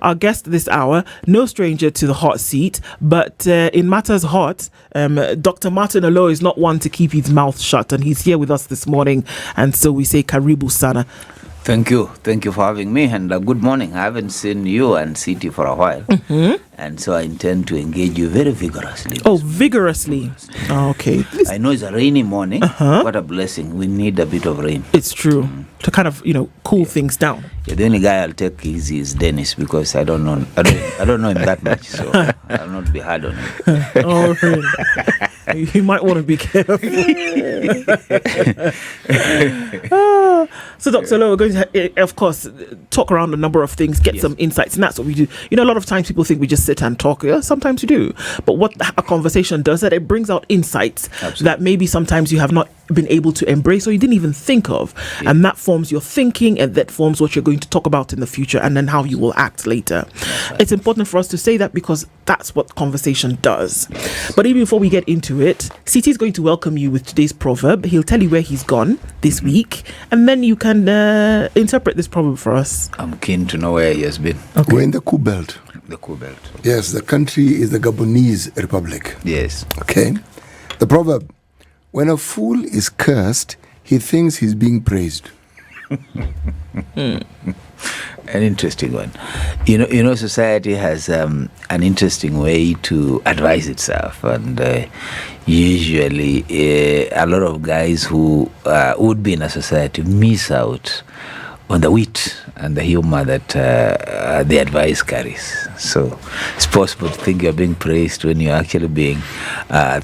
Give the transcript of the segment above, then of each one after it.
Our guest this hour, no stranger to the hot seat, but in matters hot, Dr. Martin Oloo is not one to keep his mouth shut, and he's here with us this morning, and so we say Karibu Sana. Thank you for having me, and good morning. I haven't seen you and City for a while, and so I intend to engage you very vigorously. Oh, vigorously. Oh, okay. I know it's a rainy morning. What a blessing. We need a bit of rain. It's true. To kind of, cool things down. Yeah, the only guy I'll take easy is Dennis, because I don't know him that much, so I'll not be hard on him. Oh, really? You might want to be careful. So, Dr. Oloo, we're going to, of course, talk around a number of things, get some insights, and that's what we do. A lot of times people think we just sit and talk. Yeah, sometimes we do. But what a conversation does, that it brings out insights that maybe sometimes you have not been able to embrace or you didn't even think of. Yeah. And that forms your thinking, and that forms what you're going to talk about in the future, and then how you will act later. Right. It's important for us to say that because that's what conversation does. But even before we get into it, CT is going to welcome you with today's proverb. He'll tell you where he's gone this week, and then you can interpret this proverb for us. I'm keen to know where he has been. Okay. We're in the Coup Belt. The Coup Belt. Yes, the country is the Gabonese Republic. Yes. Okay. The proverb: when a fool is cursed, he thinks he's being praised. An interesting one. Society has an interesting way to advise itself, and usually a lot of guys who would be in a society miss out on the wit and the humor that the advice carries. So it's possible to think you're being praised when you're actually being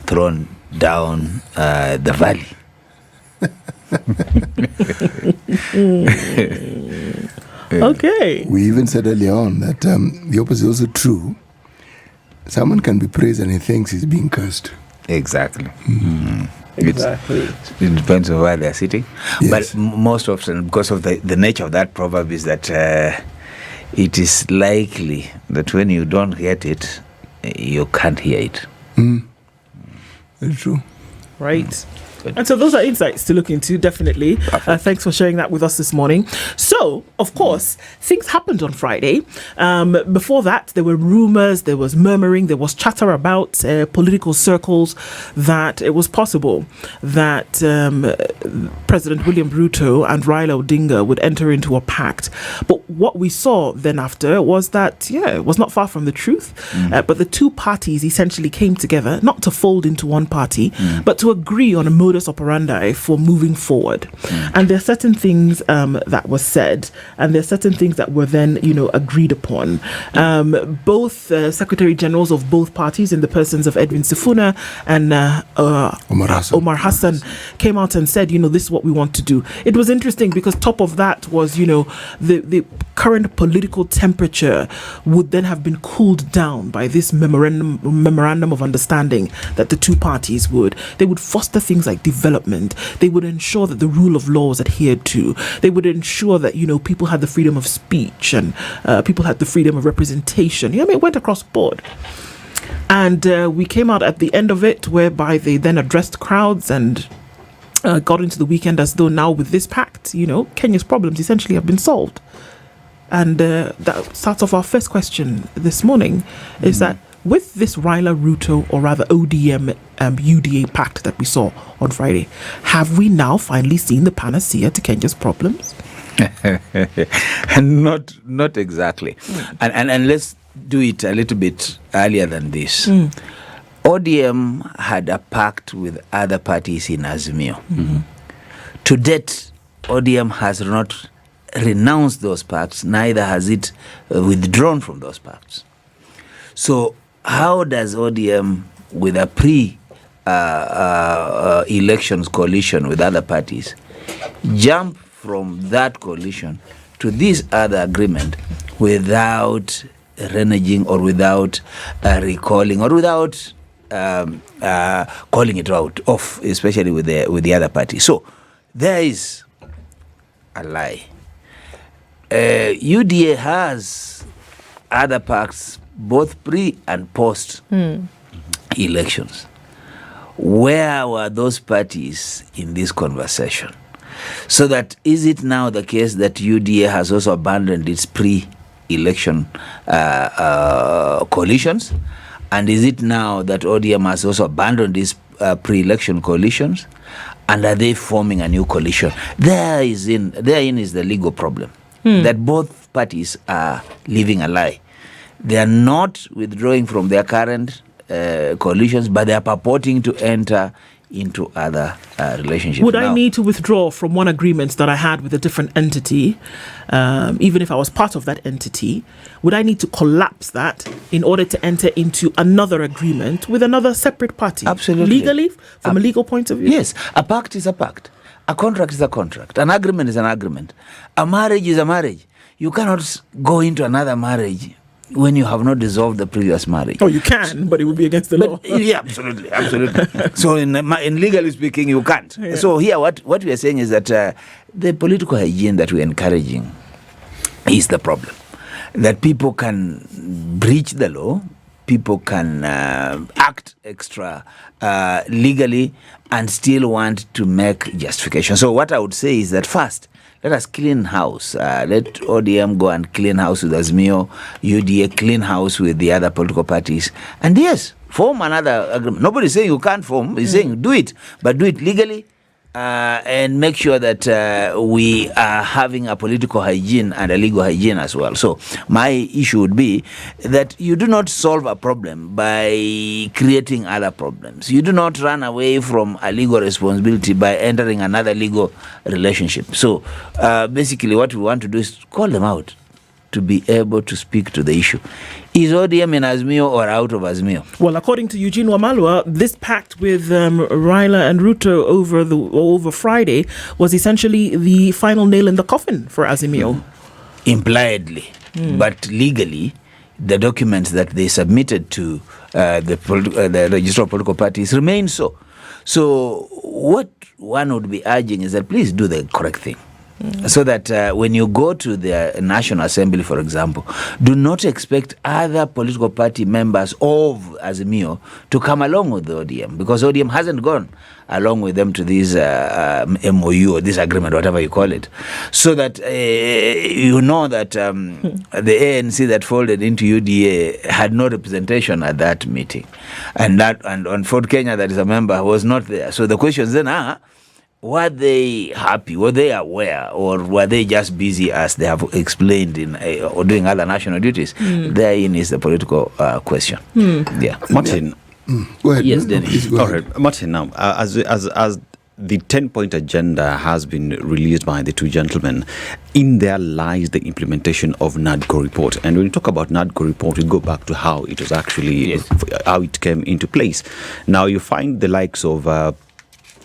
thrown down the valley. Okay. We even said earlier on that the opposite is also true. Someone can be praised and he thinks he's being cursed. Exactly. Exactly. It depends on where they're sitting. Yes. But most often, because of the nature of that proverb, is that it is likely that when you don't get it, you can't hear it. Very true. Right. And so those are insights to look into, definitely. Thanks for sharing that with us this morning. So, of course, things happened on Friday. Before that, there were rumors, there was murmuring, there was chatter about political circles that it was possible that President William Ruto and Raila Odinga would enter into a pact. But what we saw then after was that, it was not far from the truth. But the two parties essentially came together, not to fold into one party, but to agree on a modus operandi for moving forward. And there are certain things that were said, and there are certain things that were then, agreed upon. Both Secretary Generals of both parties, in the persons of Edwin Sifuna and Omar Hassan, came out and said, this is what we want to do. It was interesting because top of that was, the current political temperature would then have been cooled down by this memorandum of understanding that the two parties would. They would foster things like development. They would ensure that the rule of law was adhered to. They would ensure that, people had the freedom of speech and people had the freedom of representation. It went across the board. And we came out at the end of it, whereby they then addressed crowds and got into the weekend as though now with this pact, Kenya's problems essentially have been solved. And that starts off our first question this morning, is that with this Raila Ruto, or rather ODM UDA pact that we saw on Friday, have we now finally seen the panacea to Kenya's problems? Not exactly. And let's do it a little bit earlier than this. ODM had a pact with other parties in Azimio. To date, ODM has not renounced those pacts, neither has it withdrawn from those pacts. So how does ODM, with a pre-elections coalition with other parties, jump from that coalition to this other agreement without reneging or without recalling or without calling it out off, especially with the other party? So there is a lie. UDA has other pacts, both pre and post elections. Where were those parties in this conversation? So that is it now the case that UDA has also abandoned its pre pre-election coalitions? And is it now that ODM has also abandoned these pre-election coalitions? And are they forming a new coalition? Therein is the legal problem, that both parties are living a lie. They are not withdrawing from their current coalitions, but they are purporting to enter into other relationships. Would I need to withdraw from one agreement that I had with a different entity, even if I was part of that entity? Would I need to collapse that in order to enter into another agreement with another separate party? Absolutely. Legally, from a legal point of view? Yes. A pact is a pact. A contract is a contract. An agreement is an agreement. A marriage is a marriage. You cannot go into another marriage when you have not dissolved the previous marriage. Oh, you can, but it would be against the law. Yeah, absolutely. So in legally speaking, you can't. Yeah. So here, what we are saying is that the political hygiene that we're encouraging is the problem. That people can breach the law, people can act extra legally and still want to make justification. So what I would say is that first, let us clean house. Let ODM go and clean house with Azimio, UDA clean house with the other political parties. And yes, form another agreement. Nobody's saying you can't form. He's saying do it, but do it legally and make sure that we are having a political hygiene and a legal hygiene as well. So my issue would be that you do not solve a problem by creating other problems. You do not run away from a legal responsibility by entering another legal relationship. So basically what we want to do is call them out to be able to speak to the issue. Is ODM in Azimio or out of Azimio? Well, according to Eugene Wamalwa, this pact with Raila and Ruto over Friday was essentially the final nail in the coffin for Azimio. Impliedly. But legally, the documents that they submitted to the Register of Political Parties remain so. So what one would be urging is that please do the correct thing. So that when you go to the National Assembly, for example, do not expect other political party members of Azimio to come along with the ODM, because ODM hasn't gone along with them to this MOU or this agreement, whatever you call it. So that you know that the ANC that folded into UDA had no representation at that meeting. And on Ford Kenya, that is a member, was not there. So the questions then are, were they happy? Were they aware? Or were they just busy, as they have explained, in or doing other national duties? Therein is the political question. Yeah. Martin. Go ahead. Yes, Dennis. All right. Martin, now, as the 10-point agenda has been released by the two gentlemen, in there lies the implementation of NADCO report. And when we talk about NADCO report, we go back to how it was actually, how it came into place. Now, you find the likes of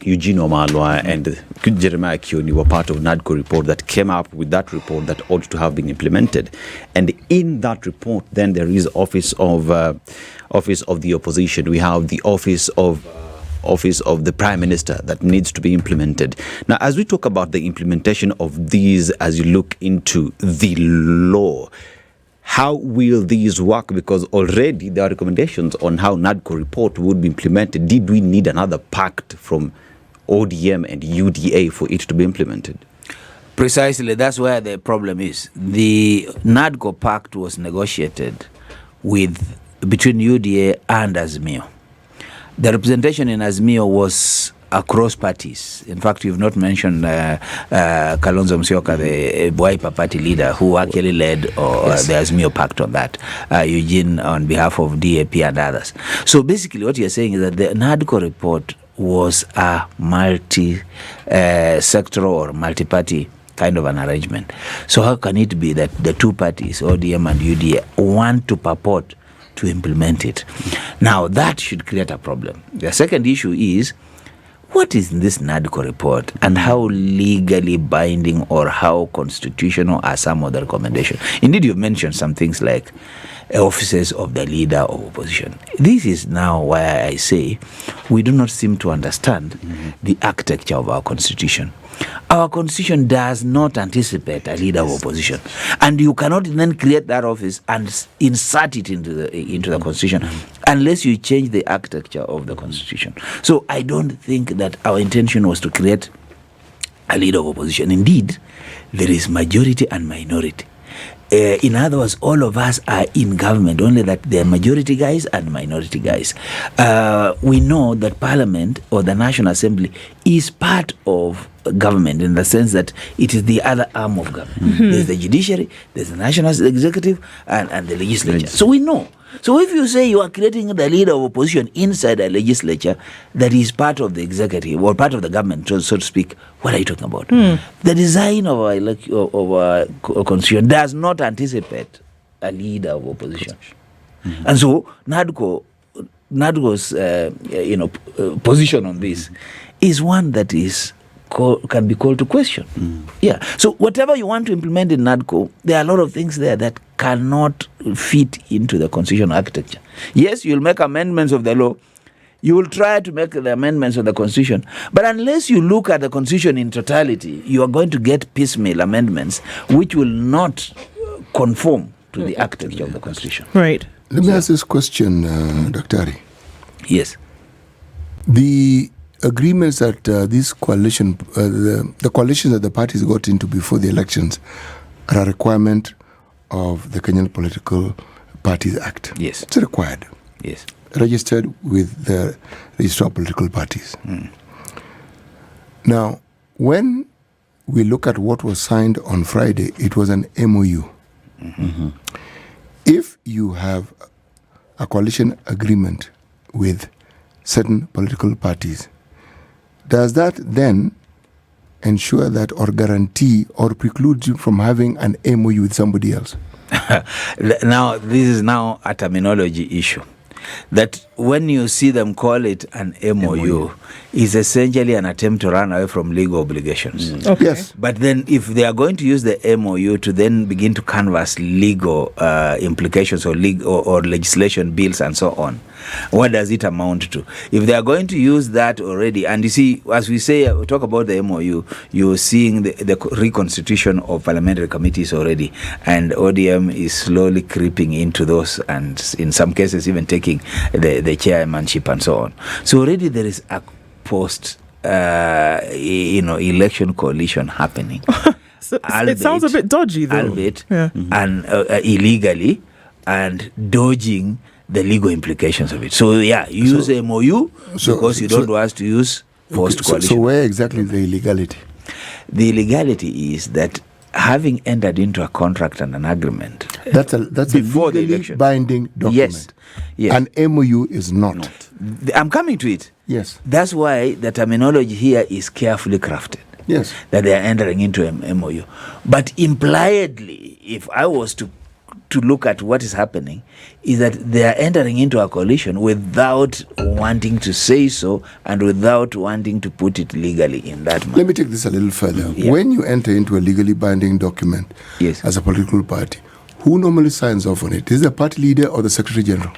Eugene Wamalwa and Jeremiah Kioni were part of NADCO report that came up with that report that ought to have been implemented. And in that report, then there is office of the opposition. We have the office of the Prime Minister that needs to be implemented. Now, as we talk about the implementation of these, as you look into the law, how will these work? Because already there are recommendations on how NADCO report would be implemented. Did we need another pact from ODM and UDA for it to be implemented? Precisely, that's where the problem is. The NADCO pact was negotiated between UDA and Azimio. The representation in Azimio was across parties. In fact, you've not mentioned Kalonzo Musyoka, the Wiper party leader, who actually led the Azimio pact on that. Eugene on behalf of DAP and others. So basically what you're saying is that the NADCO report was a multi-sectoral or multi-party kind of an arrangement. So how can it be that the two parties, ODM and UDA, want to purport to implement it? Now, that should create a problem. The second issue is, what is in this NADCO report and how legally binding or how constitutional are some of the recommendations? Indeed, you've mentioned some things like offices of the leader of opposition. This is now why I say we do not seem to understand the architecture of our constitution. Our constitution does not anticipate a leader of opposition, and you cannot then create that office and insert it into the constitution unless you change the architecture of the constitution. So I don't think that our intention was to create a leader of opposition. Indeed, there is majority and minority. In other words, all of us are in government, only that there are majority guys and minority guys. We know that Parliament or the National Assembly is part of government in the sense that it is the other arm of government. There's the judiciary, there's the national executive, and the legislature. So we know. So if you say you are creating the leader of opposition inside a legislature that is part of the executive or part of the government, so to speak, what are you talking about? The design of our constitution does not anticipate a leader of opposition. And so NADCO's position on this is one that can be called to question. Yeah. So whatever you want to implement in NADCO, there are a lot of things there that cannot fit into the constitutional architecture. Yes, you'll make amendments of the law. You will try to make the amendments of the constitution. But unless you look at the constitution in totality, you are going to get piecemeal amendments which will not conform to the architecture of the constitution. Right. Let me ask this question, Dr. Ari. Yes. The agreements that this coalition, the coalitions that the parties got into before the elections are a requirement of the Kenyan Political Parties Act. Yes. It's required. Yes. Registered with the Register of Political Parties. Now, when we look at what was signed on Friday, it was an MOU. If you have a coalition agreement with certain political parties, does that then ensure that or guarantee or preclude you from having an MOU with somebody else? Now, this is now a terminology issue. That when you see them call it an MOU, is essentially an attempt to run away from legal obligations. Okay. Yes. But then if they are going to use the MOU to then begin to canvass legal implications or legislation bills and so on, what does it amount to? If they are going to use that already, and you see, as we say, we talk about the MOU, you're seeing the reconstitution of parliamentary committees already, and ODM is slowly creeping into those, and in some cases even taking the chairmanship and so on. So already there is a post election coalition happening. So it sounds a bit dodgy, though. Albeit, and illegally, and dodging the legal implications of it. So yeah, use MOU because you don't want us to use forced coalition. So where exactly is the illegality? The illegality is that having entered into a contract and an agreement, that's before a the legally election. binding document. Yes. An MOU is not. I'm coming to it. Yes. That's why the terminology here is carefully crafted. Yes. That they are entering into a MOU. But impliedly, if I was to look at what is happening, is that they are entering into a coalition without wanting to say so and without wanting to put it legally in that manner. Let me take this a little further. Yeah. When you enter into a legally binding document as a political party, who normally signs off on it? Is it the party leader or the Secretary General?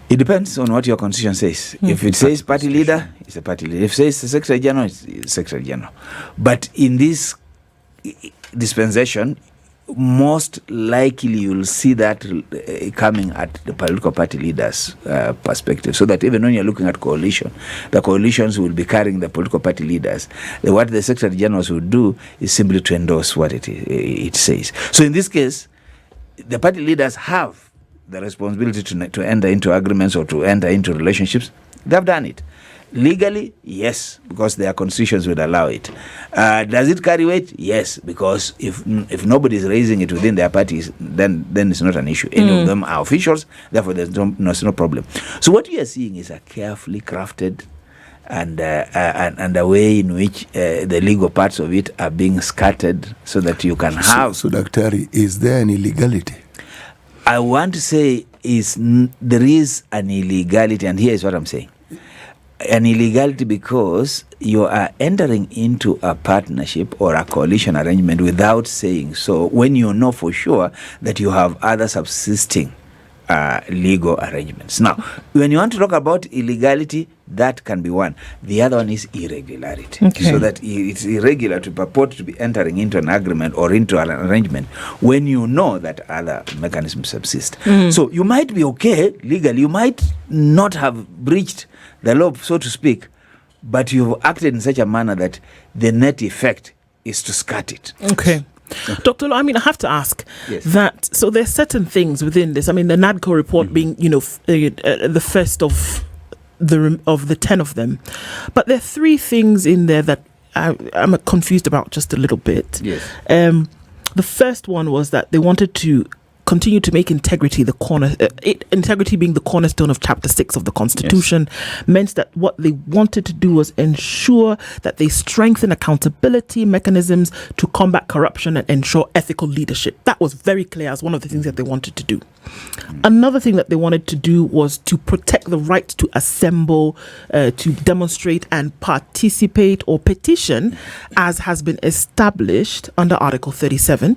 It depends on what your constitution says. If it says party leader, it's a party leader. If it says the Secretary General, it's Secretary General. But in this dispensation, most likely you'll see that coming at the political party leaders' perspective, so that even when you're looking at coalition, the coalitions will be carrying the political party leaders. What the Secretary Generals will do is simply to endorse what it says. So in this case, the party leaders have the responsibility to enter into agreements or to enter into relationships. They've done it. Legally, yes, because their constitutions would allow it. Does it carry weight? Yes, because if nobody is raising it within their parties, then it's not an issue. Any of them are officials, therefore there's no problem. So what we are seeing is a carefully crafted and a way in which the legal parts of it are being scattered so that you can have. So Dr. Ari, is there an illegality? I want to say there is an illegality, and here is what I'm saying. An illegality because you are entering into a partnership or a coalition arrangement without saying so, when you know for sure that you have other subsisting legal arrangements. Now, when you want to talk about illegality, that can be one. The other one is irregularity. Okay. So that it's irregular to purport to be entering into an agreement or into an arrangement when you know that other mechanisms subsist. So you might be okay legally, you might not have breached the law, so to speak, but you've acted in such a manner that the net effect is to scat it. Okay. Dr. Oloo, I mean, I have to ask Yes. that. So there's certain things within this. I mean, the NADCO report being, the first of the 10 of them, but there are 3 things in there that I'm confused about just a little bit. Yes. The first one was that they wanted to continue to make integrity integrity being the cornerstone of Chapter 6 of the Constitution, meant that what they wanted to do was ensure that they strengthen accountability mechanisms to combat corruption and ensure ethical leadership. That was very clear as one of the things that they wanted to do. Another thing that they wanted to do was to protect the right to assemble, to demonstrate and participate or petition, as has been established under Article 37.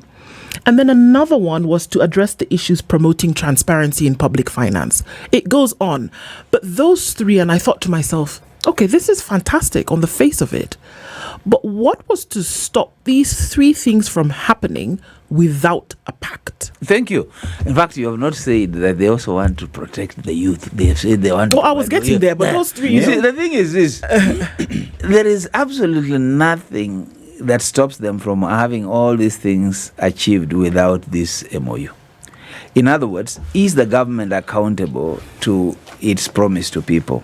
And then another one was to address the issues promoting transparency in public finance. It goes on. But those 3, and I thought to myself, okay, this is fantastic on the face of it. But what was to stop these 3 things from happening without a pact? Thank you. In fact, you have not said that they also want to protect the youth. They have said they want to. I was getting there, but those 3. You see, the thing is this: there is absolutely nothing that stops them from having all these things achieved without this MOU. In other words, is the government accountable to its promise to people?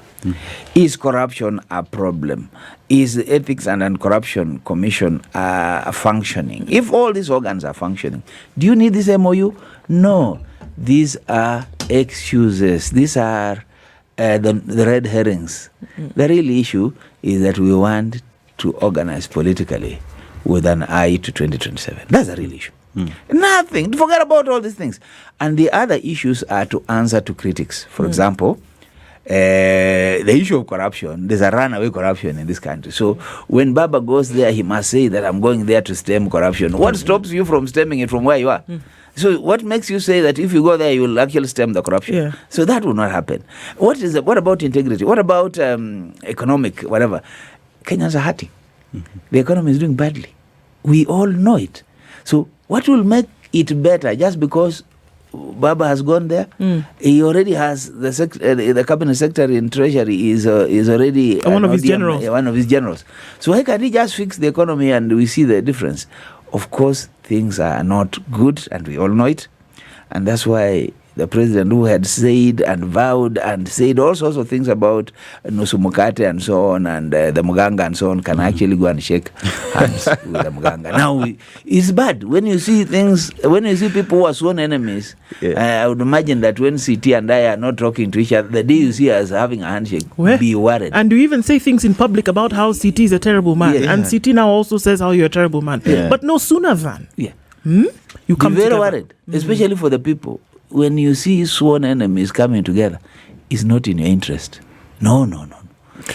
Is corruption a problem? Is the Ethics and Anti-Corruption Commission functioning? If all these organs are functioning, do you need this MOU? No. These are excuses. These are the red herrings. The real issue is that we want to organize politically with an eye to 2027. That's the real issue. Nothing. Forget about all these things. And the other issues are to answer to critics. For example, the issue of corruption, there's a runaway corruption in this country. So when Baba goes there, he must say that I'm going there to stem corruption. What stops you from stemming it from where you are? So what makes you say that if you go there, you will actually stem the corruption? Yeah. So that will not happen. What about integrity? What about economic, whatever? Kenyans are hurting. The economy is doing badly. We all know it. So what will make it better just because Baba has gone there? He already has the cabinet secretary in treasury is already one of his generals. One of his generals. So why can't he just fix the economy and we see the difference? Of course, things are not good and we all know it. And that's why the president, who had said and vowed and said all sorts of things about Nusu Mukate and so on, and the Muganga and so on, can actually go and shake hands with the Muganga. Now, it's bad when you see things, when you see people who are sworn enemies. I would imagine that when CT and I are not talking to each other, the day you see us having a handshake, be worried. And you even say things in public about how CT is a terrible man. Yeah. And CT now also says how you're a terrible man. Yeah. But no sooner than You come be very together. worried, especially for the people. When you see sworn enemies coming together, it's not in your interest. No.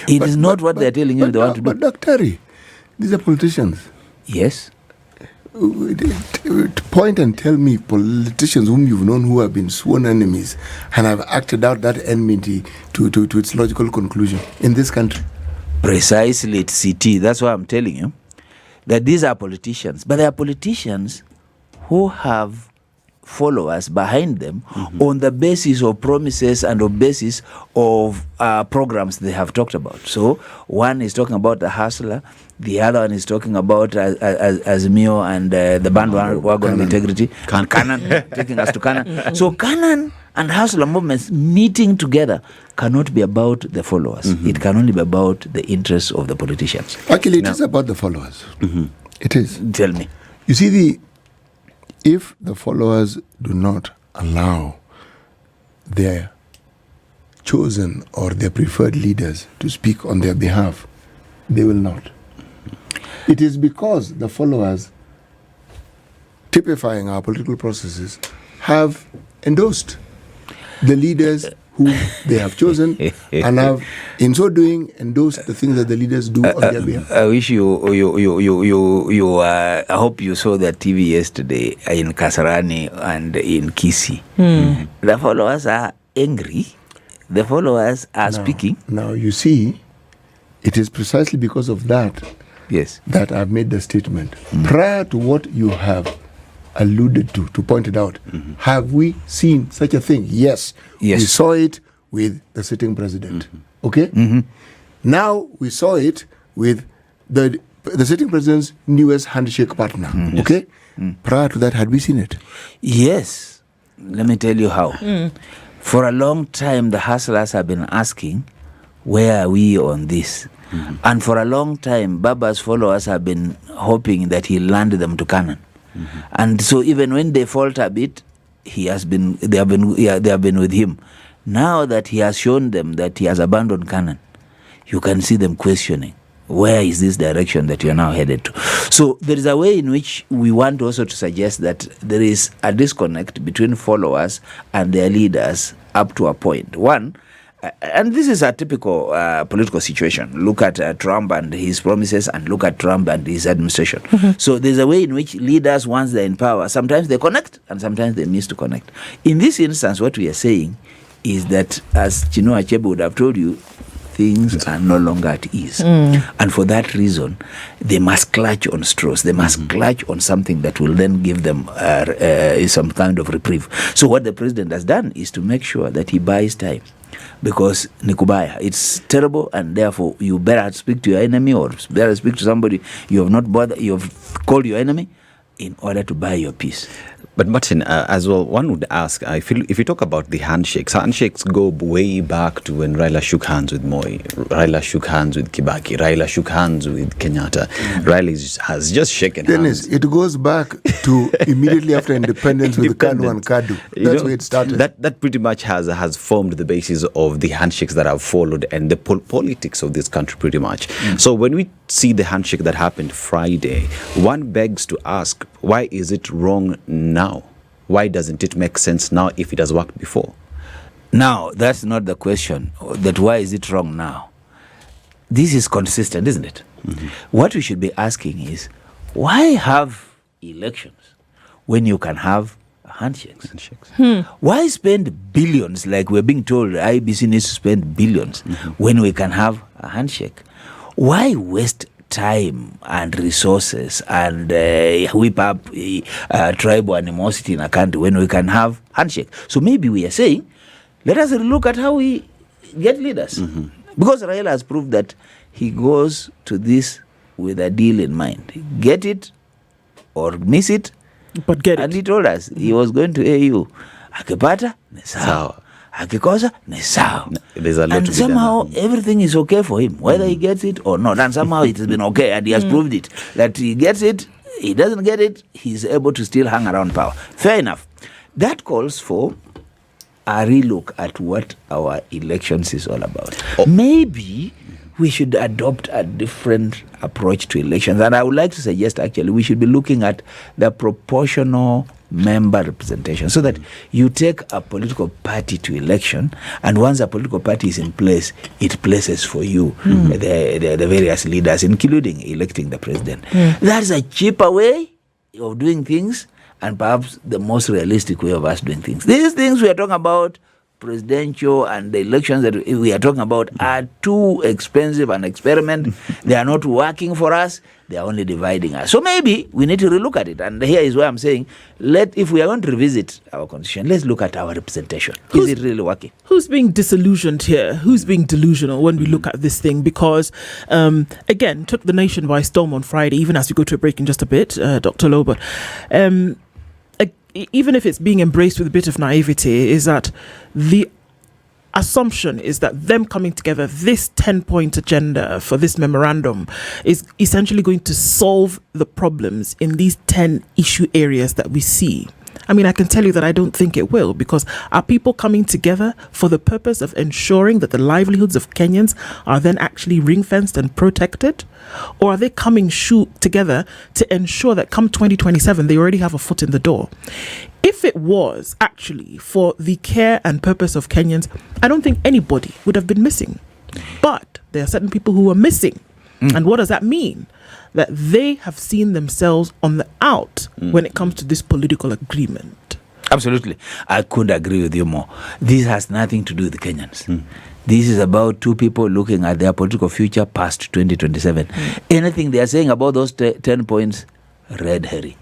It is not what they're telling you they want to do. But Dr. These are politicians. Yes. Point and tell me politicians whom you've known who have been sworn enemies and have acted out that enmity to its logical conclusion in this country. Precisely, it's CT. That's why I'm telling you that these are politicians. But they are politicians who have followers behind them on the basis of promises and on basis of programs they have talked about. So one is talking about the hustler, the other one is talking about Azimio and the bandwagon of integrity. Canaan, taking us to Canaan. So Canaan and hustler movements meeting together cannot be about the followers. It can only be about the interests of the politicians. Actually, it is about the followers. It is. Tell me. You see, if the followers do not allow their chosen or their preferred leaders to speak on their behalf, they will not. It is because the followers, typifying our political processes, have endorsed the leaders who they have chosen and have, in so doing, endorsed the things that the leaders do on their behalf. I wish I hope you saw that TV yesterday in Kasarani and in Kisii. The followers are angry. The followers are speaking. Now, you see, it is precisely because of that that I've made the statement. Prior to what you have alluded to point it out, have we seen such a thing? Yes. We saw it with the sitting president. Okay? Now we saw it with the the sitting president's newest handshake partner. Okay? Prior to that, had we seen it? Yes. Let me tell you how. For a long time, the hustlers have been asking, where are we on this? And for a long time, Baba's followers have been hoping that he'll land them to Canaan. And so even when they falter a bit, they have been with him. Now that he has shown them that he has abandoned Canaan, you can see them questioning, where is this direction that you're now headed to? So there is a way in which we want also to suggest that there is a disconnect between followers and their leaders up to a point. One, and this is a typical political situation. Look at Trump and his promises, and look at Trump and his administration. So there's a way in which leaders, once they're in power, sometimes they connect and sometimes they miss to connect. In this instance, what we are saying is that, as Chinua Achebe would have told you, things are no longer at ease. And for that reason, they must clutch on straws. They must clutch on something that will then give them some kind of reprieve. So what the president has done is to make sure that he buys time. Because Nikubaya, it's terrible, and therefore you better speak to your enemy, or better speak to somebody you have called your enemy, in order to buy your peace. But Martin, as well, one would ask, if you talk about the handshakes go way back to when Raila shook hands with Moi, Raila shook hands with Kibaki, Raila shook hands with Kenyatta. Raila has just shaken hands. It goes back to immediately after independence with Kanu and Kadu. That's where it started. That pretty much has formed the basis of the handshakes that have followed and the politics of this country pretty much. So when we see the handshake that happened Friday, one begs to ask, why is it wrong now? Why doesn't it make sense now if it has worked before? Now, that's not the question, that why is it wrong now? This is consistent, isn't it? What we should be asking is, why have elections when you can have handshakes? Why spend billions, like we're being told IBC needs to spend billions, when we can have a handshake? Why waste time and resources and whip up tribal animosity in a country when we can have handshake? So maybe we are saying, let us look at how we get leaders. Because Raila has proved that he goes to this with a deal in mind. Get it or miss it. But get it. And he told us he was going to AU. Akipata, ni sawa. Akikosa, ni sawa. There's a lot and to be somehow done. everything is okay for him, whether he gets it or not. And somehow it has been okay, and he has proved it. That he gets it, he doesn't get it, he's able to still hang around power. Fair enough. That calls for a relook at what our elections is all about. Maybe we should adopt a different approach to elections. And I would like to suggest, actually, we should be looking at the proportional member representation, so that you take a political party to election, and once a political party is in place, it places for you the various leaders, including electing the president. That's a cheaper way of doing things, and perhaps the most realistic way of us doing things. These things we are talking about, presidential and the elections that we are talking about, are too expensive an experiment. They are not working for us. They are only dividing us. So maybe we need to relook at it. And here is where I'm saying, if we are going to revisit our constitution, let's look at our representation. Is it really working? Who's being disillusioned here? Who's being delusional when we look at this thing? Because, again, took the nation by storm on Friday, even as we go to a break in just a bit, Dr. Loba. Even if it's being embraced with a bit of naivety, is that the assumption is that them coming together, this 10-point agenda for this memorandum, is essentially going to solve the problems in these 10 issue areas that we see. I mean, I can tell you that I don't think it will, because are people coming together for the purpose of ensuring that the livelihoods of Kenyans are then actually ring-fenced and protected? Or are they coming together to ensure that come 2027, they already have a foot in the door? If it was actually for the care and purpose of Kenyans, I don't think anybody would have been missing. But there are certain people who are missing. And what does that mean? That they have seen themselves on the out when it comes to this political agreement. Absolutely. I could agree with you more. This has nothing to do with the Kenyans. This is about two people looking at their political future past 2027. Anything they are saying about those 10 points, red herring.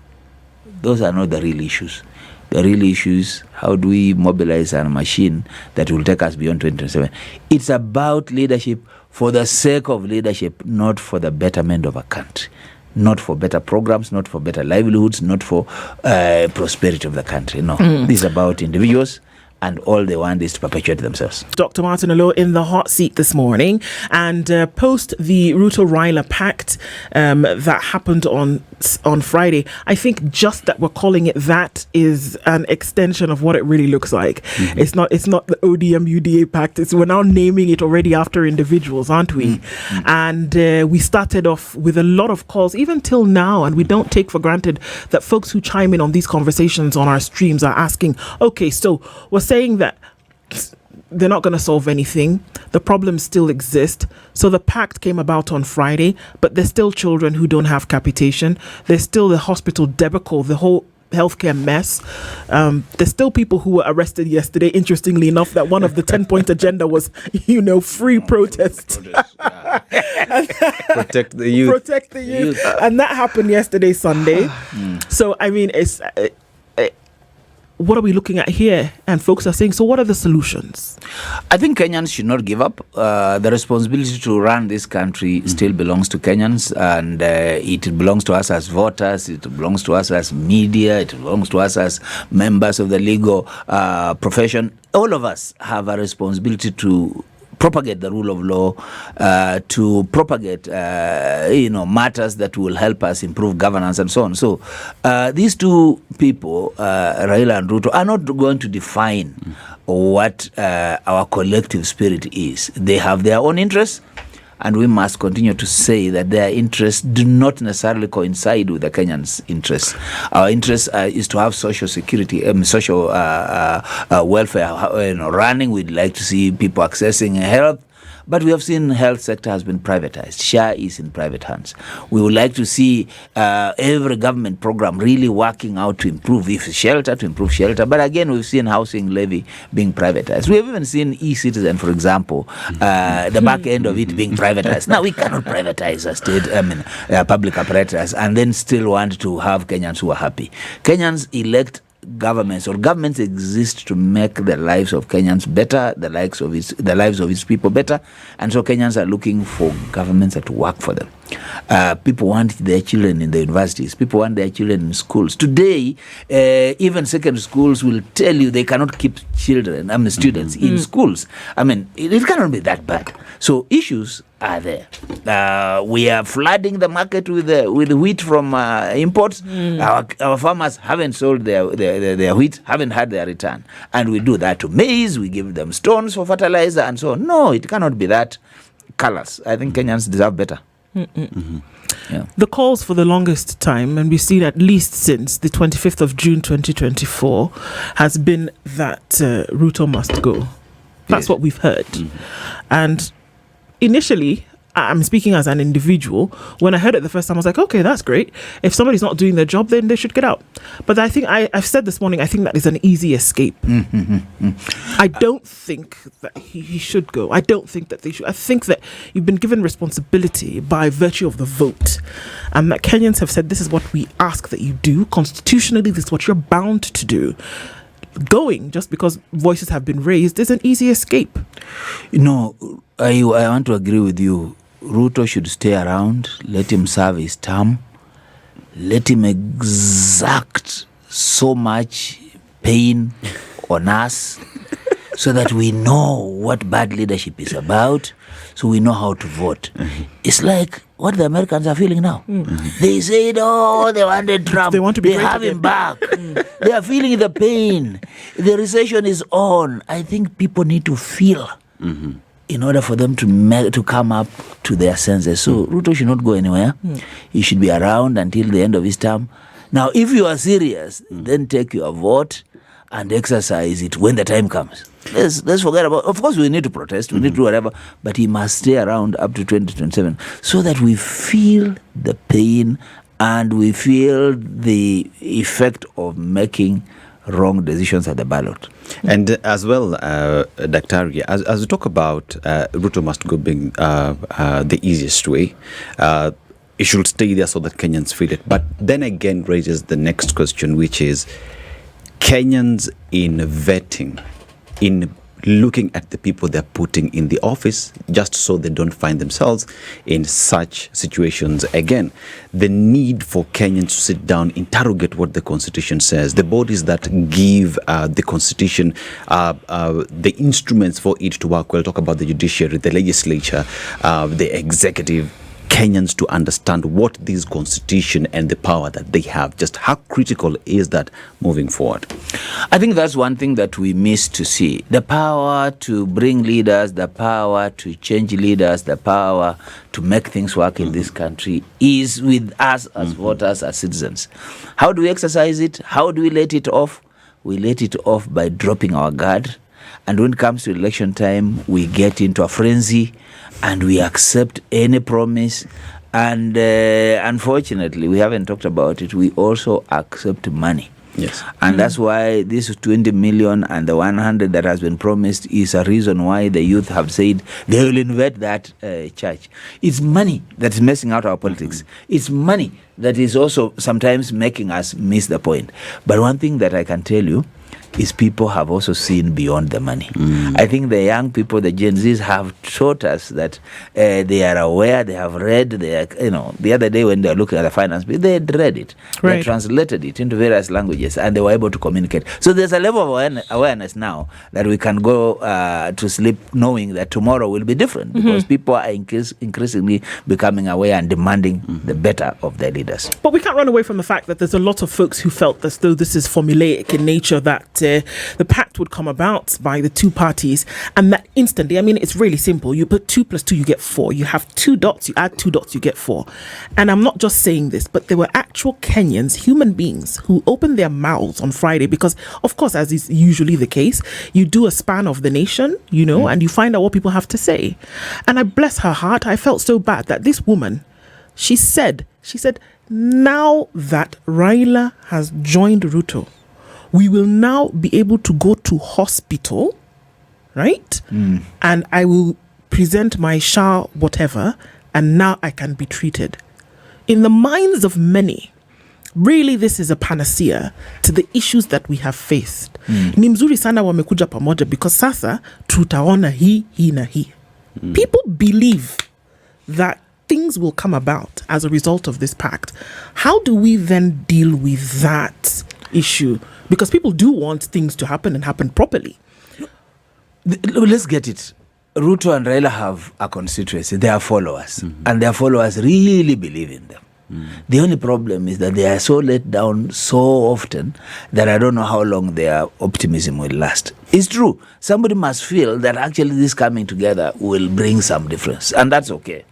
Those are not the real issues. The real issues, how do we mobilize a machine that will take us beyond 2027? It's about leadership for the sake of leadership, not for the betterment of a country, not for better programs, not for better livelihoods, not for prosperity of the country. No, this is about individuals, and all they want is to perpetuate themselves. Dr. Martin Oloo in the hot seat this morning, and post the Ruto-Raila pact that happened on Friday. I think just that we're calling it that is an extension of what it really looks like. It's not the ODM-UDA pact. We're now naming it already after individuals, aren't we? And we started off with a lot of calls, even till now, and we don't take for granted that folks who chime in on these conversations on our streams are asking, okay, so we're saying that they're not going to solve anything. The problems still exist. So the pact came about on Friday, but there's still children who don't have capitation. There's still the hospital debacle, the whole healthcare mess. There's still people who were arrested yesterday. Interestingly enough, that one of the 10-point agenda was, free protest. Protect the youth. Protect the youth. And that happened yesterday, Sunday. So, I mean, it's... what are we looking at here? And folks are saying, so what are the solutions? I think Kenyans should not give up. The responsibility to run this country still belongs to Kenyans, and it belongs to us as voters, it belongs to us as media, it belongs to us as members of the legal profession. All of us have a responsibility to propagate the rule of law, to propagate, matters that will help us improve governance and so on. So these two people, Raila and Ruto, are not going to define what our collective spirit is. They have their own interests, and we must continue to say that their interests do not necessarily coincide with the Kenyans' interests. Our interest is to have social security, social welfare running. We'd like to see people accessing health. But we have seen health sector has been privatized. SHA is in private hands. We would like to see every government program really working out to improve shelter. But again, we've seen housing levy being privatized. We have even seen e-citizen, for example, the back end of it being privatized. Now, we cannot privatize public apparatus and then still want to have Kenyans who are happy. Kenyans elect governments, or governments exist to make the lives of Kenyans better, the lives of its people better, and so Kenyans are looking for governments that work for them. People want their children in the universities. People want their children in schools. Today, even secondary schools will tell you they cannot keep students in schools. It cannot be that bad. So issues are there. We are flooding the market with wheat from imports. Our farmers haven't sold their wheat, haven't had their return. And we do that to maize. We give them stones for fertilizer and so on. No, it cannot be that callous. I think Kenyans deserve better. Yeah. The calls for the longest time, and we've seen at least since the 25th of June 2024, has been that Ruto must go. That's what we've heard. And initially, I'm speaking as an individual, when I heard it the first time, I was like, okay, that's great. If somebody's not doing their job, then they should get out. But I think I've said this morning, I think that is an easy escape. I don't think that he should go. I don't think that they should. I think that you've been given responsibility by virtue of the vote. And that Kenyans have said, this is what we ask that you do. Constitutionally, this is what you're bound to do. Going, just because voices have been raised, is an easy escape. I want to agree with you. Ruto should stay around, let him serve his term, let him exact so much pain on us so that we know what bad leadership is about, so we know how to vote. It's like what the Americans are feeling now. They said, they wanted Trump. They want to be They have him back. They are feeling the pain. The recession is on. I think people need to feel in order for them to come up to their senses. So Ruto should not go anywhere. He should be around until the end of his term. Now, if you are serious, then take your vote and exercise it when the time comes. Let's forget about. Of course, we need to protest. We need to do whatever, but he must stay around up to 2027 so that we feel the pain and we feel the effect of making wrong decisions at the ballot. And as well, Dr. Ari, as we talk about Ruto must go being the easiest way, it should stay there so that Kenyans feel it. But then again raises the next question, which is Kenyans in vetting, in looking at the people they're putting in the office, just so they don't find themselves in such situations again. The need for Kenyans to sit down, interrogate what the Constitution says, the bodies that give the Constitution the instruments for it to work. We'll talk about the judiciary, the legislature, the executive. Kenyans to understand what this constitution and the power that they have, just how critical is that moving forward? I think that's one thing that we miss to see. The power to bring leaders, the power to change leaders, the power to make things work in this country is with us as voters, as citizens. How do we exercise it? How do we let it off? We let it off by dropping our guard. And when it comes to election time, we get into a frenzy and we accept any promise. And unfortunately, we haven't talked about it, we also accept money. Yes. And that's why this 20 million and the 100 that has been promised is a reason why the youth have said they will invade that church. It's money that's messing out our politics. It's money that is also sometimes making us miss the point. But one thing that I can tell you is people have also seen beyond the money. I think the young people, the Gen Zs, have taught us that they are aware, they have read, they are, the other day when they were looking at the finance bill, they had read it, right. They translated it into various languages, and they were able to communicate. So there's a level of awareness now that we can go to sleep knowing that tomorrow will be different, because people are increasingly becoming aware and demanding the better of their leaders. But we can't run away from the fact that there's a lot of folks who felt as though this is formulaic in nature, that the pact would come about by the two parties, and that instantly, I mean, it's really simple. You put 2 + 2, you get 4. You have 2 dots, you add 2 dots, you get 4. And I'm not just saying this, but there were actual Kenyans, human beings, who opened their mouths on Friday because, of course, as is usually the case, you do a span of the nation, and you find out what people have to say. And I bless her heart, I felt so bad that this woman, she said, now that Raila has joined Ruto, we will now be able to go to hospital, right? And I will present my SHA whatever, and now I can be treated. In the minds of many, really this is a panacea to the issues that we have faced. Ni mzuri sana wamekuja pamoja, because sasa tutaona hii na hii. People believe that things will come about as a result of this pact. How do we then deal with that issue? Because people do want things to happen and happen properly. Let's get it. Ruto and Raila have a constituency. They are followers. And their followers really believe in them. The only problem is that they are so let down so often that I don't know how long their optimism will last. It's true. Somebody must feel that actually this coming together will bring some difference. And that's okay.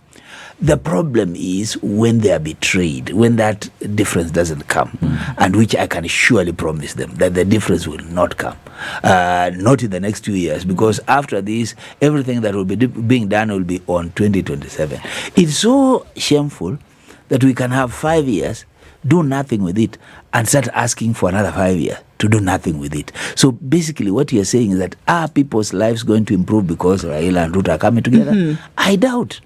The problem is when they are betrayed, when that difference doesn't come, and which I can surely promise them that the difference will not come, not in the next 2 years, because after this, everything that will be being done will be on 2027. It's so shameful that we can have 5 years, do nothing with it, and start asking for another 5 years to do nothing with it. So basically what you're saying is that are people's lives going to improve because Raila and Ruto are coming together? I doubt.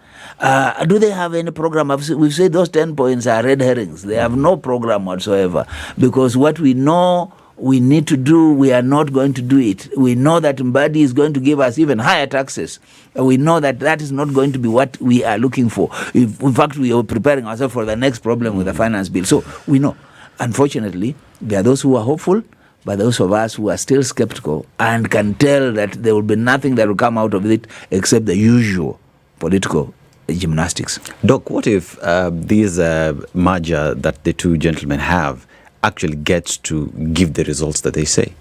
Do they have any program? We've said those 10 points are red herrings. They have no program whatsoever, because what we know we need to do, we are not going to do it. We know that Mbadi is going to give us even higher taxes. We know that that is not going to be what we are looking for. In fact, we are preparing ourselves for the next problem with the finance bill. So we know. Unfortunately, there are those who are hopeful, but those of us who are still skeptical and can tell that there will be nothing that will come out of it except the usual political gymnastics. Doc, what if this merger that the two gentlemen have actually gets to give the results that they say?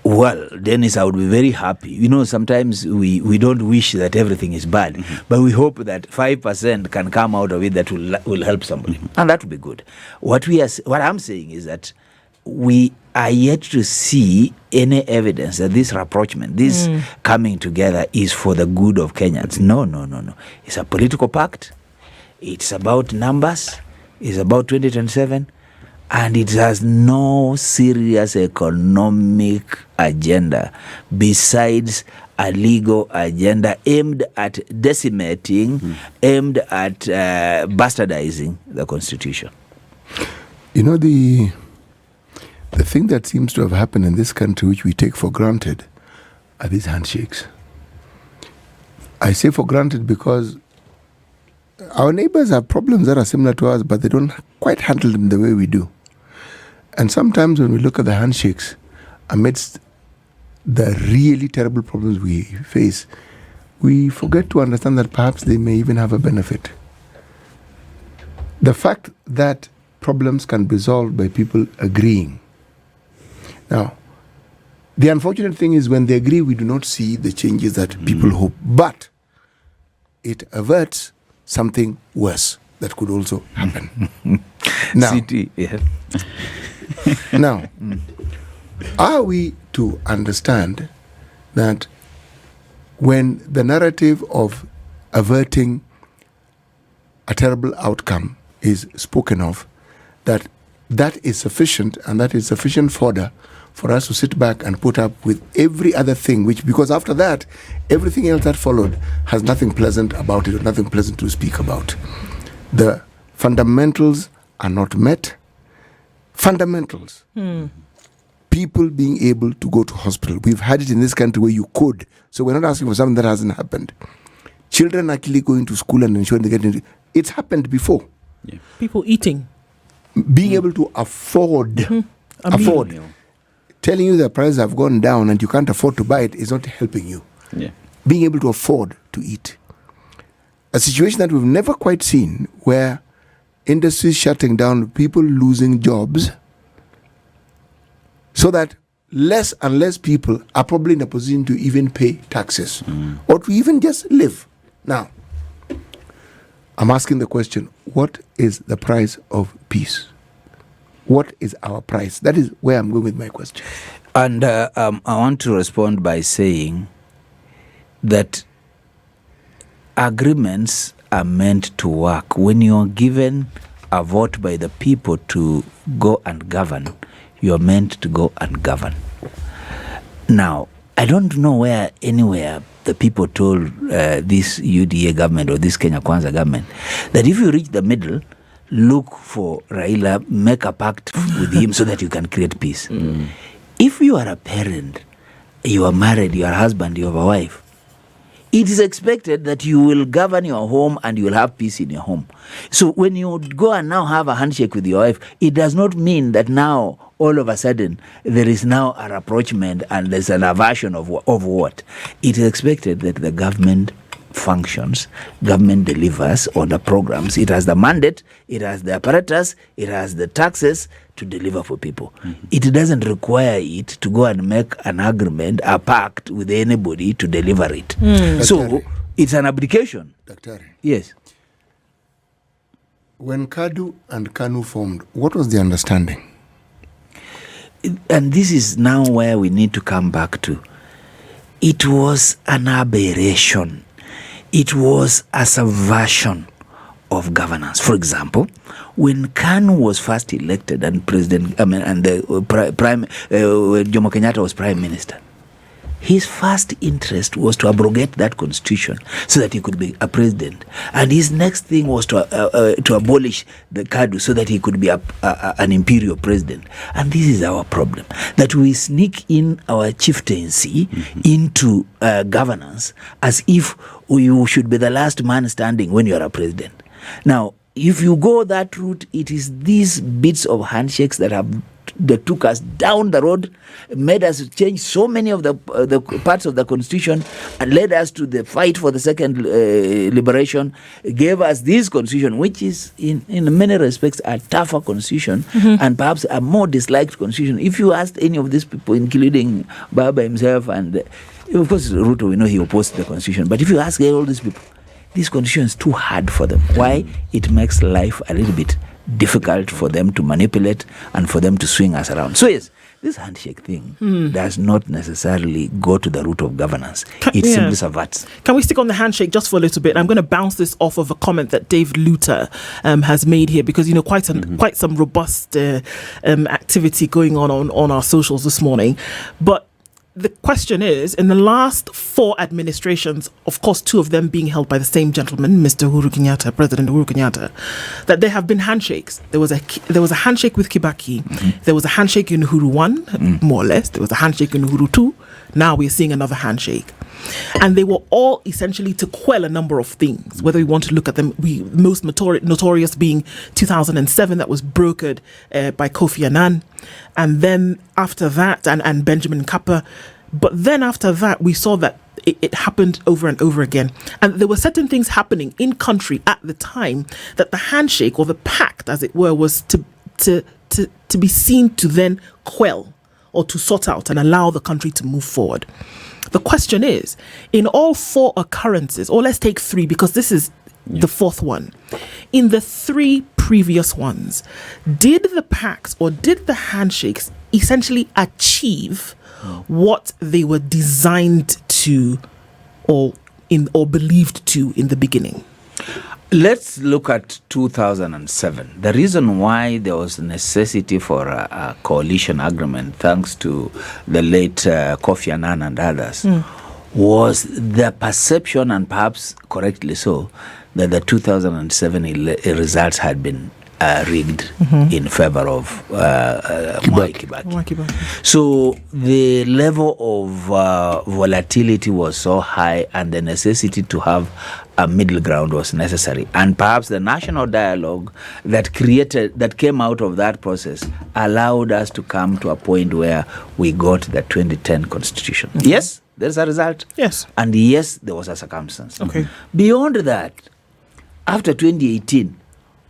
Well, Dennis, I would be very happy. Sometimes we don't wish that everything is bad, but we hope that 5% can come out of it that will help somebody, and that would be good. What I'm saying is that we are yet to see any evidence that this rapprochement, this coming together, is for the good of Kenyans. No. It's a political pact. It's about numbers. It's about 2027. And it has no serious economic agenda besides a legal agenda aimed at decimating, aimed at bastardizing the Constitution. The thing that seems to have happened in this country, which we take for granted, are these handshakes? I say for granted because our neighbors have problems that are similar to us, but they don't quite handle them the way we do. And sometimes when we look at the handshakes, amidst the really terrible problems we face, we forget to understand that perhaps they may even have a benefit. The fact that problems can be solved by people agreeing. Now, the unfortunate thing is when they agree, we do not see the changes that people hope. But it averts something worse that could also happen. Now, now, are we to understand that when the narrative of averting a terrible outcome is spoken of, that is sufficient, and that is sufficient fodder for us to sit back and put up with every other thing, because after that, everything else that followed has nothing pleasant about it, or nothing pleasant to speak about. The fundamentals are not met. Fundamentals. People being able to go to hospital. We've had it in this country where you could. So we're not asking for something that hasn't happened. Children actually going to school and ensuring they get into it. It's happened before. Yeah. People eating. Being able to afford. Afford. Telling you the prices have gone down and you can't afford to buy it is not helping you. Yeah. Being able to afford to eat. A situation that we've never quite seen, where industries shutting down, people losing jobs, so that less and less people are probably in a position to even pay taxes or to even just live. Now, I'm asking the question, what is the price of peace? What is our price? That is where I'm going with my question. And I want to respond by saying that agreements are meant to work. When you're given a vote by the people to go and govern, you're meant to go and govern. Now, I don't know where anywhere the people told this UDA government or this Kenya Kwanza government that if you reach the middle, look for Raila, make a pact with him so that you can create peace. If you are a parent, you are married, you are a husband, you have a wife, it is expected that you will govern your home and you will have peace in your home. So when you go and now have a handshake with your wife, it does not mean that now all of a sudden there is now a rapprochement and there's an aversion of what? It is expected that the government functions, government delivers on the programs. It has the mandate, it has the apparatus, it has the taxes to deliver for people. It doesn't require it to go and make an agreement, a pact with anybody to deliver it. So it's an abdication. Dr. Yes. When KADU and KANU formed, what was the understanding? And this is now where we need to come back to. It was an aberration. It was a subversion of governance. For example, when KANU was first elected and Jomo Kenyatta was Prime Minister, his first interest was to abrogate that constitution so that he could be a president. And his next thing was to abolish the KADU so that he could be an imperial president. And this is our problem, that we sneak in our chieftaincy into governance as if you should be the last man standing when you are a president. Now, if you go that route, it is these bits of handshakes that took us down the road, made us change so many of the parts of the constitution, and led us to the fight for the second liberation, gave us this constitution, which is in many respects a tougher constitution and perhaps a more disliked constitution. If you asked any of these people, including Baba himself, and of course Ruto, we know he opposed the constitution, but if you ask all these people, this constitution is too hard for them. Why? It makes life a little bit difficult for them to manipulate and for them to swing us around. So yes, this handshake thing does not necessarily go to the root of governance. It simply subverts. Can we stick on the handshake just for a little bit? I'm going to bounce this off of a comment that Dave Luter has made here, because quite some robust activity going on our socials this morning. But the question is, in the last 4 administrations, of course 2 of them being held by the same gentleman, Mr. Uhuru Kenyatta, President Uhuru Kenyatta, that there have been handshakes. There was a handshake with Kibaki. There was a handshake in Uhuru 1, more or less. There was a handshake in Uhuru 2. Now we're seeing another handshake. And they were all essentially to quell a number of things, whether we want to look at them, most notorious being 2007, that was brokered by Kofi Annan. And then after that, and Benjamin Kappa. But then after that, we saw that it happened over and over again. And there were certain things happening in country at the time that the handshake, or the pact, as it were, was to be seen to then quell or to sort out and allow the country to move forward. The question is, in all 4 occurrences, or let's take 3 because this is the 4th one, in the 3 previous ones, did the pacts or did the handshakes essentially achieve what they were designed to or believed to in the beginning? Let's look at 2007. The reason why there was a necessity for a coalition agreement, thanks to the late Kofi Annan and others, was the perception, and perhaps correctly so, that the 2007 results had been rigged in favor of Mwai Kibaki. So the level of volatility was so high, and the necessity to have a middle ground was necessary. And perhaps the national dialogue that came out of that process allowed us to come to a point where we got the 2010 constitution. Yes, there's a result. Yes. And yes, there was a circumstance. Okay. Beyond that, after 2018,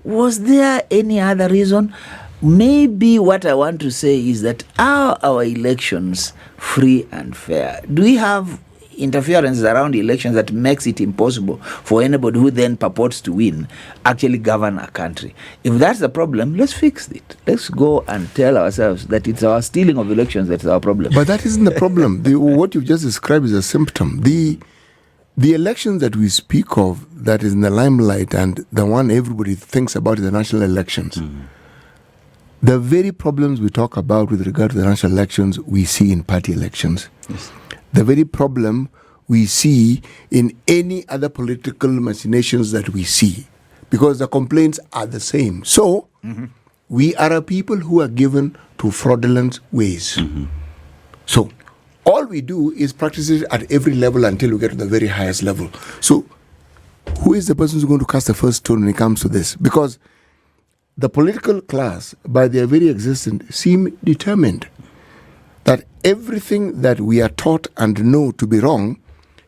was there any other reason? Maybe what I want to say is that are our elections free and fair? Do we have interferences around elections that makes it impossible for anybody who then purports to win actually govern a country? If that's the problem, let's fix it. Let's go and tell ourselves that it's our stealing of elections that's our problem. But that isn't the problem. What you've just described is a symptom. The elections that we speak of, that is in the limelight, and the one everybody thinks about is the national elections. The very problems we talk about with regard to the national elections, we see in party elections. Yes. The very problem we see in any other political machinations that we see, because the complaints are the same. So, we are a people who are given to fraudulent ways. So, all we do is practice it at every level until we get to the very highest level. So, who is the person who's going to cast the first stone when it comes to this? Because the political class, by their very existence, seem determined that everything that we are taught and know to be wrong,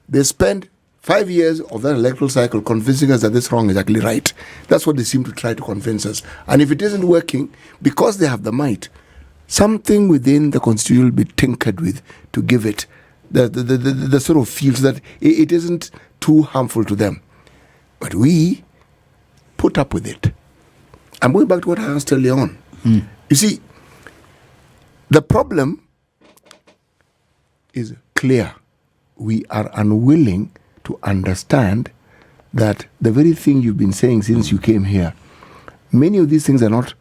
they spend 5 years of that electoral cycle convincing us that this wrong is actually right. That's what they seem to try to convince us. And if it isn't working, because they have the might, something within the constitution will be tinkered with to give it the sort of feel that it isn't too harmful to them. But we put up with it. I'm going back to what I asked earlier on. You see, the problem is clear. We are unwilling to understand that the very thing you've been saying since you came here, many of these things are not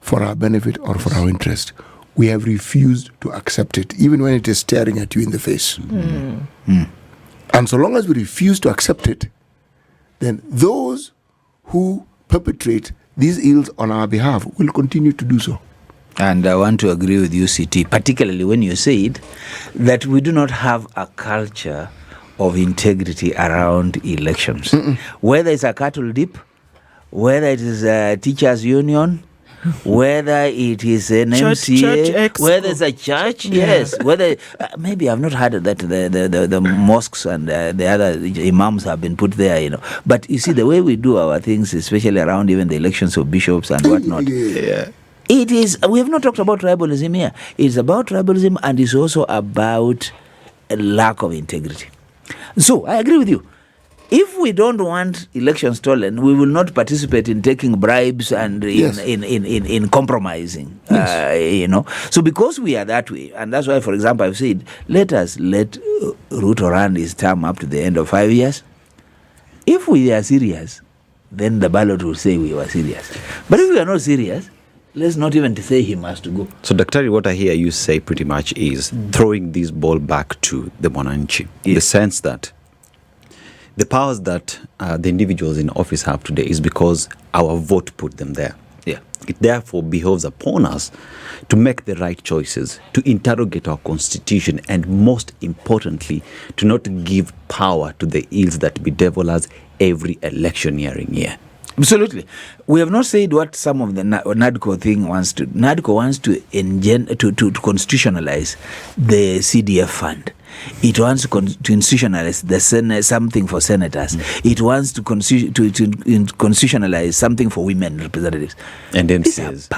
for our benefit or for our interest. We have refused to accept it, even when it is staring at you in the face. And so long as we refuse to accept it, then those who perpetrate these ills on our behalf will continue to do so. And I want to agree with you, CT, particularly when you said that we do not have a culture of integrity around elections. Whether it's a cattle dip, whether it is a teachers' union, whether it is an MCA, whether it's a church, yes, whether maybe I've not heard that the mosques and the other imams have been put there, you know. But you see, the way we do our things, especially around even the elections of bishops and whatnot, it is. We have not talked about tribalism here. It's about tribalism, and it's also about a lack of integrity. So I agree with you. If we don't want elections stolen, we will not participate in taking bribes and in compromising. You know. So because we are that way, and that's why, for example, I've said, let Ruto run his term up to the end of 5 years. If we are serious, then the ballot will say we were serious. But if we are not serious, let's not even say he must go. So, Dr. what I hear you say pretty much is throwing this ball back to the Mwananchi, in the sense that the powers that the individuals in office have today is because our vote put them there. Yeah. It therefore behoves upon us to make the right choices, to interrogate our constitution, and most importantly, to not give power to the ills that bedevil us every electioneering year. Absolutely. We have not said what some of the NADCO thing wants to. NADCO wants to constitutionalize the CDF fund. It wants to institutionalize the something for senators. It wants to constitutionalize something for women representatives. And MCs.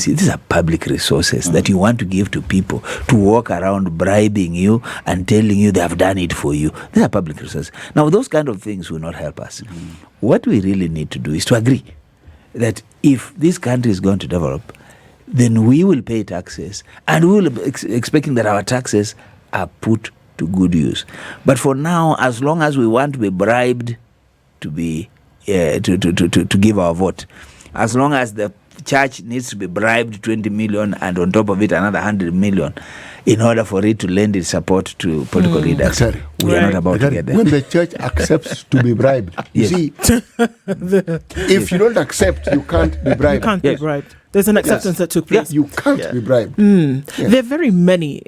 These are public resources that you want to give to people to walk around bribing you and telling you they have done it for you. These are public resources. Now, those kind of things will not help us. What we really need to do is to agree that if this country is going to develop, then we will pay taxes, and we will be expecting that our taxes are put to good use. But for now, as long as we want to be bribed to be to give our vote, as long as the church needs to be bribed 20 million and on top of it another 100 million in order for it to lend its support to political leaders, we are not about to get there. When the church accepts to be bribed, you see, if you don't accept, you can't be bribed. You can't be bribed. There's an acceptance that took place. You can't be bribed. There are very many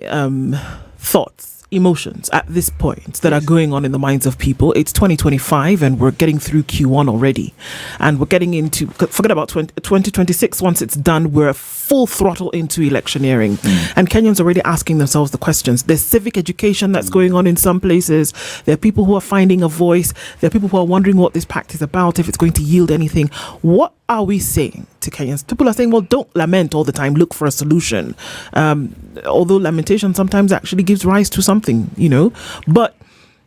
thoughts, emotions at this point that are going on in the minds of people. It's 2025 and we're getting through Q1 already, and we're getting into, forget about 2026. Once it's done, we're full throttle into electioneering, and Kenyans are already asking themselves the questions. There's civic education that's going on in some places. There are people who are finding a voice. There are people who are wondering what this pact is about, if it's going to yield anything. What are we saying to Kenyans? People are saying, well, don't lament all the time, look for a solution. Although lamentation sometimes actually gives rise to something, but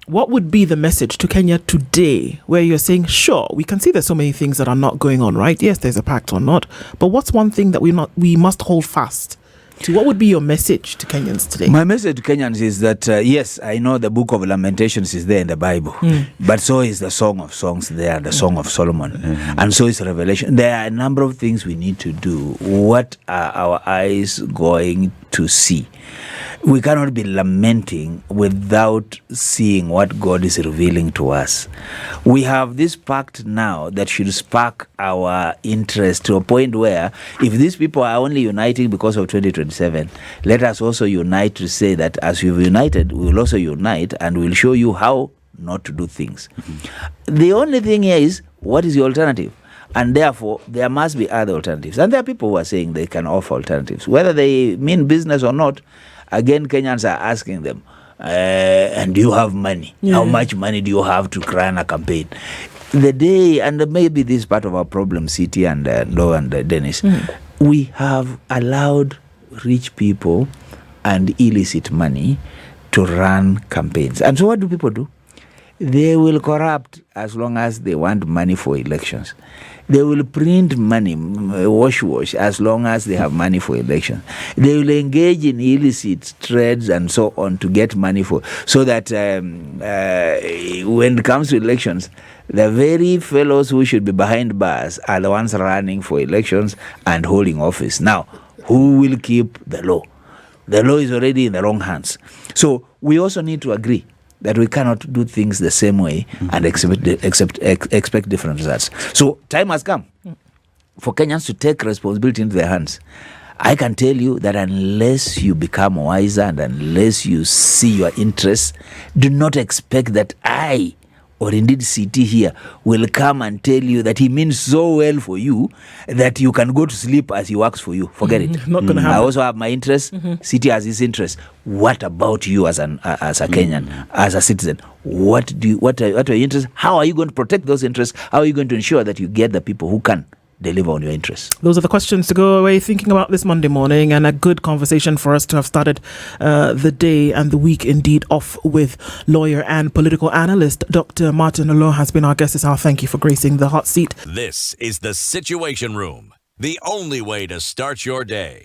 what would be the message to Kenya today, where you're saying, sure, we can see there's so many things that are not going on, right? Yes, there's a pact or not, but what's one thing that we must hold fast to? What would be your message to Kenyans today? My message to Kenyans is that, yes, I know the book of Lamentations is there in the Bible, but so is the Song of Songs there, the Song of Solomon, and so is Revelation. There are a number of things we need to do. What are our eyes going to see? We cannot be lamenting without seeing what God is revealing to us. We have this pact now that should spark our interest to a point where if these people are only uniting because of 2027, let us also unite to say that as we've united, we will also unite and we'll show you how not to do things. The only thing here is, what is the alternative? And therefore, there must be other alternatives. And there are people who are saying they can offer alternatives. Whether they mean business or not, again, Kenyans are asking them, and do you have money? How much money do you have to run a campaign? The day, and maybe this is part of our problem, City and Lo and Dennis, we have allowed rich people and illicit money to run campaigns. And so what do people do? They will corrupt as long as they want money for elections. They will print money, wash, as long as they have money for elections. They will engage in illicit trades and so on to get money for, so that when it comes to elections, the very fellows who should be behind bars are the ones running for elections and holding office. Now, who will keep the law? The law is already in the wrong hands. So we also need to agree that we cannot do things the same way and expect different results. So time has come for Kenyans to take responsibility into their hands. I can tell you that unless you become wiser and unless you see your interests, do not expect that I, or indeed CT here, will come and tell you that he means so well for you that you can go to sleep as he works for you. Forget it. Not going to happen. I also have my interests. CT has his interests. What about you as a Kenyan, as a citizen? What are your interests? How are you going to protect those interests? How are you going to ensure that you get the people who can deliver on your interests? Those are the questions to go away thinking about this Monday morning, and a good conversation for us to have started the day and the week indeed off with. Lawyer and political analyst Dr. Martin Oloo has been our guest this hour. Thank you for gracing the hot seat. This is the Situation Room, the only way to start your day.